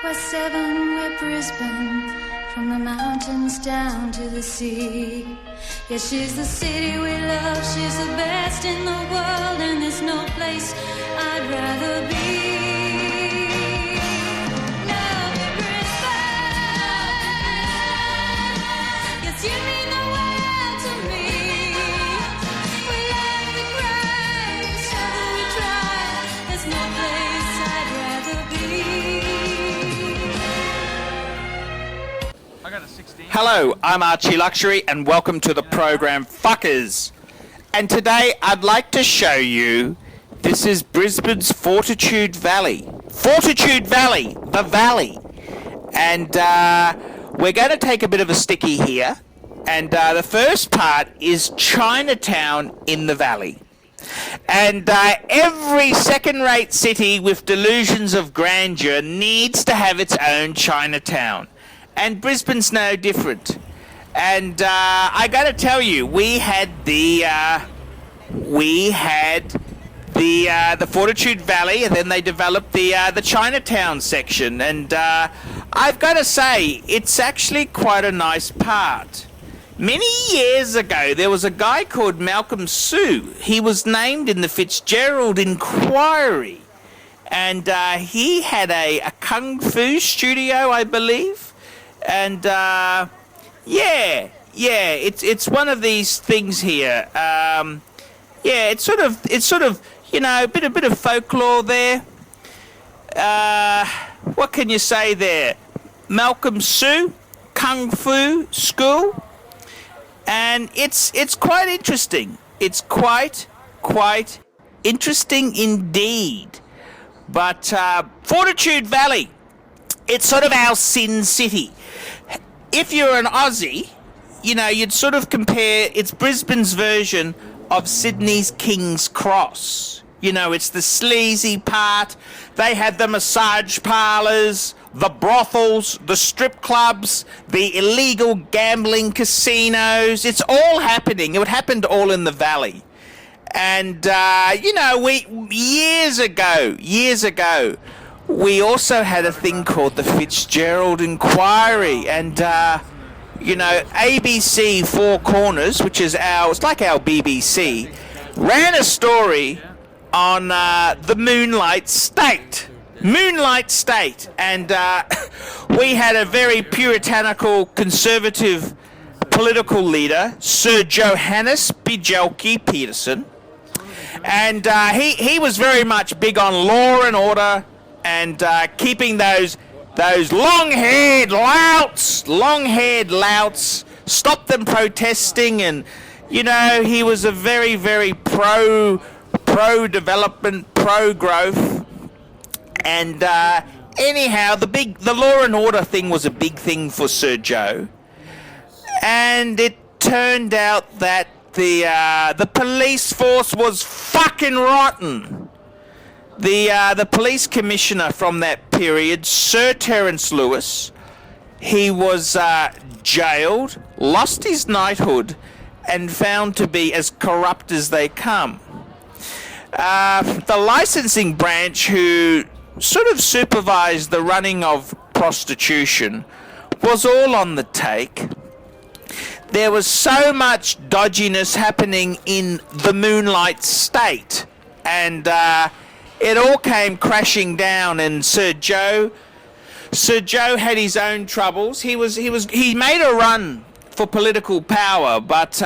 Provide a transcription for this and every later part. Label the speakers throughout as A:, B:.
A: West 7, we're Brisbane, from the mountains down to the sea. Yeah, she's the city we love, she's the best in the world, and there's no place I'd rather be. Love you, Brisbane, yes, you mean the world to me. We like the grind, so we try, there's no place I'd rather be.
B: Hello, I'm Archie Luxury and welcome to the program Fuckers. And today I'd like to show you, this is Brisbane's Fortitude Valley. Fortitude Valley, the valley. And we're going to take a bit of a sticky here. And the first part is Chinatown in the valley. And every second-rate city with delusions of grandeur needs to have its own Chinatown. And Brisbane's no different. And I got to tell you, we had the Fortitude Valley, and then they developed the Chinatown section. And I've got to say, it's actually quite a nice part. Many years ago, there was a guy called Malcolm Sue. He was named in the Fitzgerald Inquiry, and he had a kung fu studio, I believe. And it's one of these things here. It's sort of you know, a bit of folklore there. What can you say there? Malcolm Sue Kung Fu School, and it's quite interesting. It's quite interesting indeed. But Fortitude Valley, it's sort of our Sin City. If you're an Aussie, you know, you'd sort of compare, it's Brisbane's version of Sydney's King's Cross. You know, it's the sleazy part. They had the massage parlours, the brothels, the strip clubs, the illegal gambling casinos. It's all happening. It happened all in the valley. And, you know, years ago, we also had a thing called the Fitzgerald Inquiry, and you know, ABC Four Corners, which is it's like our BBC, ran a story on the Moonlight State, and we had a very puritanical, conservative political leader, Sir Johannes Bijelke Peterson, and he was very much big on law and order. And keeping those long-haired louts, stop them protesting, and you know, he was a very, very pro-development, pro-growth, and anyhow, the law and order thing was a big thing for Sir Joe, and it turned out that the police force was fucking rotten. The police commissioner from that period, Sir Terence Lewis, he was jailed, lost his knighthood, and found to be as corrupt as they come. The licensing branch, who sort of supervised the running of prostitution, was all on the take. There was so much dodginess happening in the Moonlight State, and it all came crashing down, and Sir Joe had his own troubles. He made a run for political power, but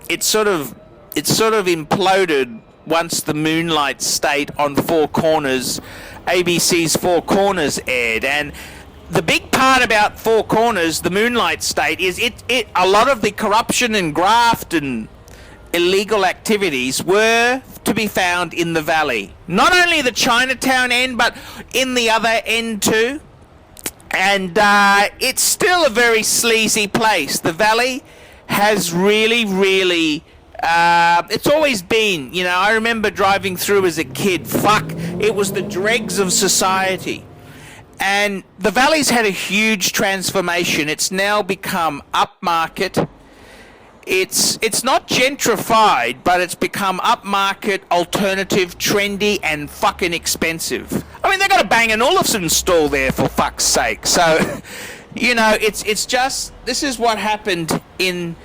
B: it sort of imploded once the Moonlight State on Four Corners, ABC's Four Corners aired. And the big part about Four Corners, the Moonlight State, is a lot of the corruption and graft and illegal activities were to be found in the valley. Not only the Chinatown end, but in the other end too. And it's still a very sleazy place. The valley has really, it's always been, you know, I remember driving through as a kid. It was the dregs of society. And the valley's had a huge transformation. It's now become upmarket. it's not gentrified, but it's become upmarket, alternative, trendy, and fucking expensive. I mean, they got a Bang & Olufsen stall there, for fuck's sake. So, you know, it's just, this is what happened in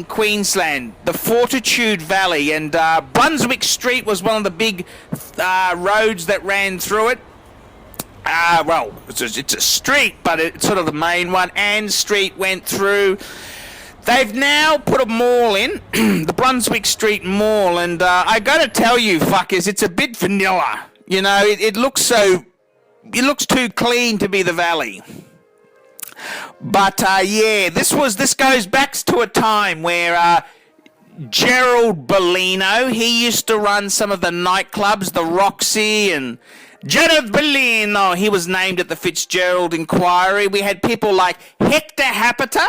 B: Queensland, the Fortitude Valley, and Brunswick Street was one of the big roads that ran through it. Well, it's a street, but it's sort of the main one. Ann Street went through. They've now put a mall in, the Brunswick Street Mall, and I gotta tell you, fuckers, it's a bit vanilla. You know, it looks too clean to be the Valley. But yeah, this goes back to a time where Gerald Bellino, he used to run some of the nightclubs, the Roxy, and Gerald Bellino, he was named at the Fitzgerald Inquiry. We had people like Hector Hapiter,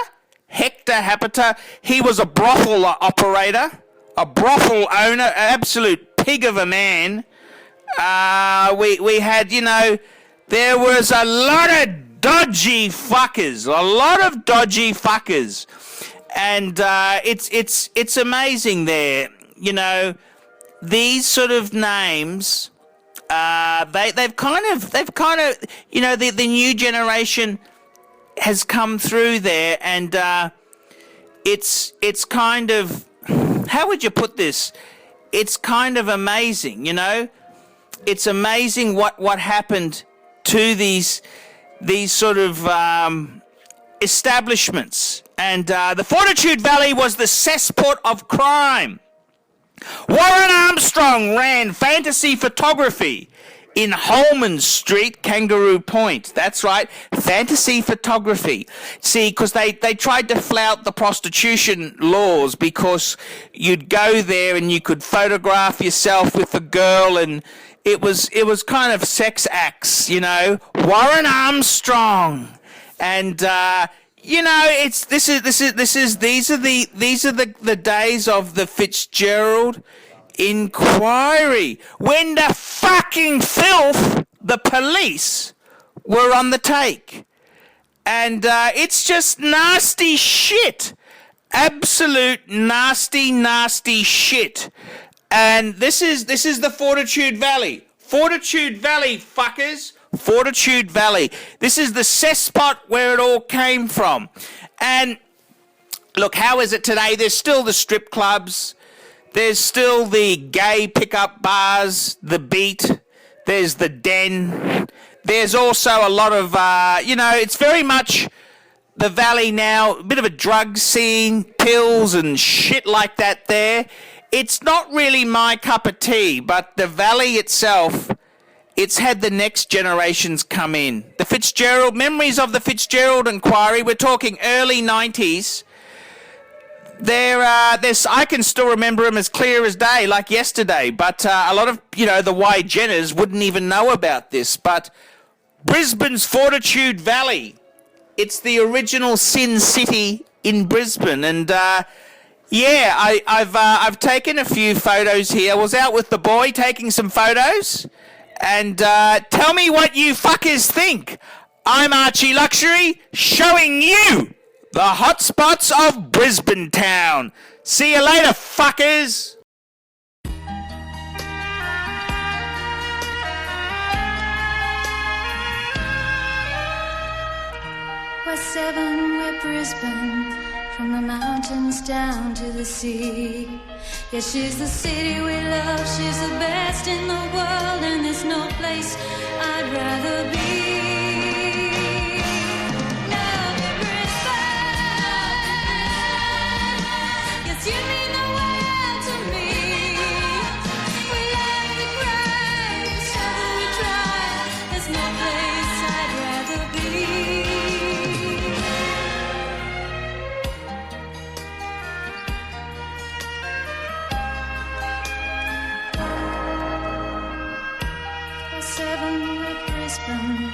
B: he was a brothel operator, a brothel owner, an absolute pig of a man. We had, you know, there was a lot of dodgy fuckers, and it's amazing there, you know, these sort of names, they've kind of, you know, the new generation has come through there, and it's kind of, how would you put this? It's kind of amazing, you know. It's amazing what happened to these sort of establishments, and the Fortitude Valley was the cesspit of crime. Warren Armstrong ran fantasy photography in Holman Street, Kangaroo Point. That's right, fantasy photography. See, because they tried to flout the prostitution laws, because you'd go there and you could photograph yourself with a girl, and it was kind of sex acts, you know. Warren Armstrong, and you know, these are the days of the Fitzgerald Inquiry, when the fucking filth, the police, were on the take, and it's just nasty shit, absolute nasty shit. And this is the Fortitude Valley, fuckers, Fortitude Valley. This is the cesspot where it all came from. And look, how is it today? There's still the strip clubs. There's still the gay pickup bars, the Beat. There's the Den. There's also a lot of, you know, it's very much the Valley now, a bit of a drug scene, pills and shit like that there. It's not really my cup of tea, but the Valley itself, it's had the next generations come in. The Fitzgerald, memories of the Fitzgerald Inquiry, we're talking early 90s. I can still remember them as clear as day, like yesterday, but a lot of, you know, the Y Jenners wouldn't even know about this. But Brisbane's Fortitude Valley, it's the original Sin City in Brisbane, and yeah, I've taken a few photos here. I was out with the boy taking some photos, and tell me what you fuckers think. I'm Archie Luxury, showing you the hot spots of Brisbane town. See you later, fuckers.
A: We're 7, we're Brisbane, from the mountains down to the sea. Yeah, she's the city we love, she's the best in the world, and there's no place I'd rather be. You mean the world to me. We love the crime, so we try. There's no place I'd rather be. A 7 with Brisbane,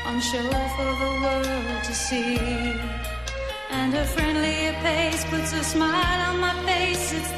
A: on show for the world to see. And her friendly pace puts a smile on my face. It's